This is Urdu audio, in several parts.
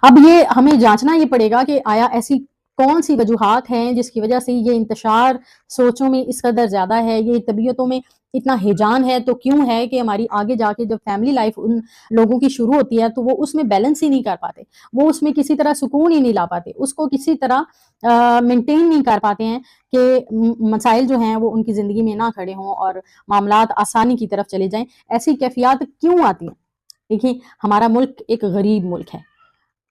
اب یہ ہمیں جانچنا یہ پڑے گا کہ آیا ایسی کون سی وجوہات ہیں جس کی وجہ سے یہ انتشار سوچوں میں اس قدر زیادہ ہے، یہ طبیعتوں میں اتنا ہیجان ہے، تو کیوں ہے کہ ہماری آگے جا کے جب فیملی لائف ان لوگوں کی شروع ہوتی ہے تو وہ اس میں بیلنس ہی نہیں کر پاتے، وہ اس میں کسی طرح سکون ہی نہیں لا پاتے، اس کو کسی طرح مینٹین نہیں کر پاتے ہیں کہ مسائل جو ہیں وہ ان کی زندگی میں نہ کھڑے ہوں اور معاملات آسانی کی طرف چلے جائیں۔ ایسی کیفیات کیوں آتی ہیں؟ دیکھیے، ہمارا ملک ایک غریب ملک ہے،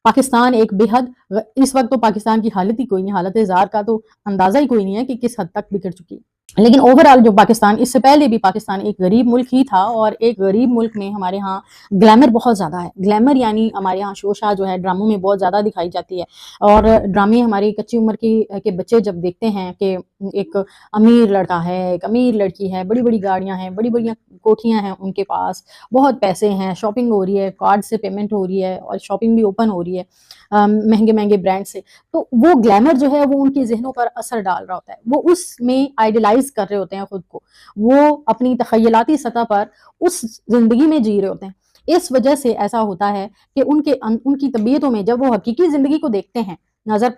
پاکستان ایک بے حد اس وقت تو پاکستان کی حالت ہی کوئی نہیں، حالت زار کا تو اندازہ ہی کوئی نہیں ہے کہ کس حد تک بگڑ چکی ہے، لیکن اوورآل جو پاکستان، اس سے پہلے بھی پاکستان ایک غریب ملک ہی تھا، اور ایک غریب ملک میں ہمارے ہاں گلیمر بہت زیادہ ہے۔ گلیمر یعنی ہمارے ہاں شوشہ جو ہے ڈراموں میں بہت زیادہ دکھائی جاتی ہے، اور ڈرامے ہماری کچی عمر کے بچے جب دیکھتے ہیں کہ ایک امیر لڑکا ہے، ایک امیر لڑکی ہے، بڑی بڑی گاڑیاں ہیں، بڑی بڑی کوٹھیاں ہیں ان کے پاس، بہت پیسے ہیں، شاپنگ ہو رہی ہے، کارڈ سے پیمنٹ ہو رہی ہے، اور شاپنگ بھی اوپن ہو رہی ہے مہنگے مہنگے برانڈ سے، تو وہ گلیمر جو ہے وہ ان کے ذہنوں پر اثر ڈال رہا ہوتا ہے، وہ اس میں آئیڈیلائز کر رہے ہوتے ہیں خود کو، وہ اپنی تخیلاتی سطح پر اس زندگی میں جی رہے ہوتے ہیں۔ اس وجہ سے ایسا ہوتا ہے کہ ان کی طبیعتوں میں جب وہ حقیقی زندگی کو دیکھتے ہیں نظر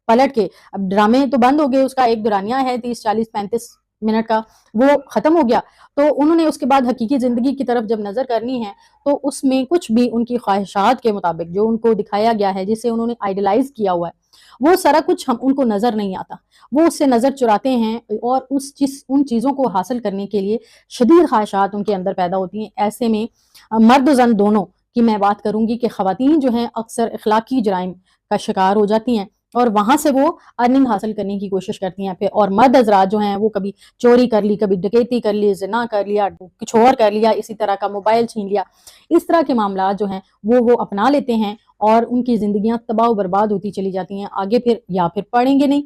پلٹ کے، اب ڈرامے تو بند ہو گئے، اس کا ایک دورانیہ ہے 30 40 35 منٹ کا، وہ ختم ہو گیا، تو انہوں نے اس کے بعد حقیقی زندگی کی طرف جب نظر کرنی ہے تو اس میں کچھ بھی ان کی خواہشات کے مطابق جو ان کو دکھایا گیا ہے، جسے انہوں نے آئیڈیلائز کیا ہوا ہے، وہ سارا کچھ ان کو نظر نہیں آتا، وہ اس سے نظر چراتے ہیں، اور ان چیزوں کو حاصل کرنے کے لیے شدید خواہشات ان کے اندر پیدا ہوتی ہیں۔ ایسے میں مرد و زن دونوں کی میں بات کروں گی کہ خواتین جو ہیں اکثر اخلاقی جرائم کا شکار ہو جاتی ہیں، اور وہاں سے وہ ارننگ حاصل کرنے کی کوشش کرتی ہیں، اور مرد حضرات جو ہیں وہ کبھی چوری کر لی، کبھی ڈکیتی کر لی، زنا کر لیا، کچھ اور کر لیا، اسی طرح کا موبائل چھین لیا، اس طرح کے معاملات جو ہیں وہ اپنا لیتے ہیں، اور ان کی زندگیاں تباہ و برباد ہوتی چلی جاتی ہیں۔ آگے پھر یا پھر پڑھیں گے نہیں،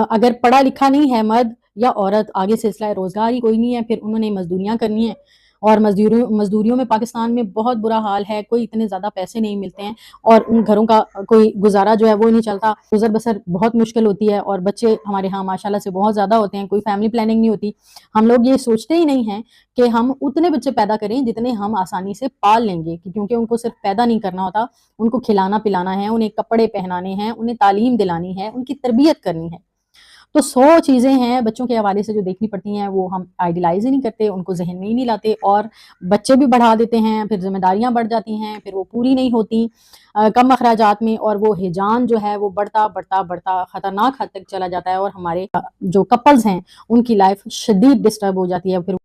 اگر پڑھا لکھا نہیں ہے مرد یا عورت، آگے سلسلہ روزگار ہی کوئی نہیں ہے، پھر انہوں نے مزدوریاں کرنی ہیں، اور مزدوریوں میں پاکستان میں بہت برا حال ہے، کوئی اتنے زیادہ پیسے نہیں ملتے ہیں، اور ان گھروں کا کوئی گزارا جو ہے وہ نہیں چلتا، گزر بسر بہت مشکل ہوتی ہے، اور بچے ہمارے ہاں ماشاءاللہ سے بہت زیادہ ہوتے ہیں، کوئی فیملی پلاننگ نہیں ہوتی، ہم لوگ یہ سوچتے ہی نہیں ہیں کہ ہم اتنے بچے پیدا کریں جتنے ہم آسانی سے پال لیں گے، کیونکہ ان کو صرف پیدا نہیں کرنا ہوتا، ان کو کھلانا پلانا ہے، انہیں کپڑے پہنانے ہیں، انہیں تعلیم دلانی ہے، ان کی تربیت کرنی ہے۔ تو 100 چیزیں ہیں بچوں کے حوالے سے جو دیکھنی پڑتی ہیں، وہ ہم آئیڈیلائز ہی نہیں کرتے، ان کو ذہن میں ہی نہیں لاتے، اور بچے بھی بڑھا دیتے ہیں، پھر ذمہ داریاں بڑھ جاتی ہیں، پھر وہ پوری نہیں ہوتی کم اخراجات میں، اور وہ ہیجان جو ہے وہ بڑھتا بڑھتا بڑھتا خطرناک حد تک چلا جاتا ہے، اور ہمارے جو کپلز ہیں ان کی لائف شدید ڈسٹرب ہو جاتی ہے، پھر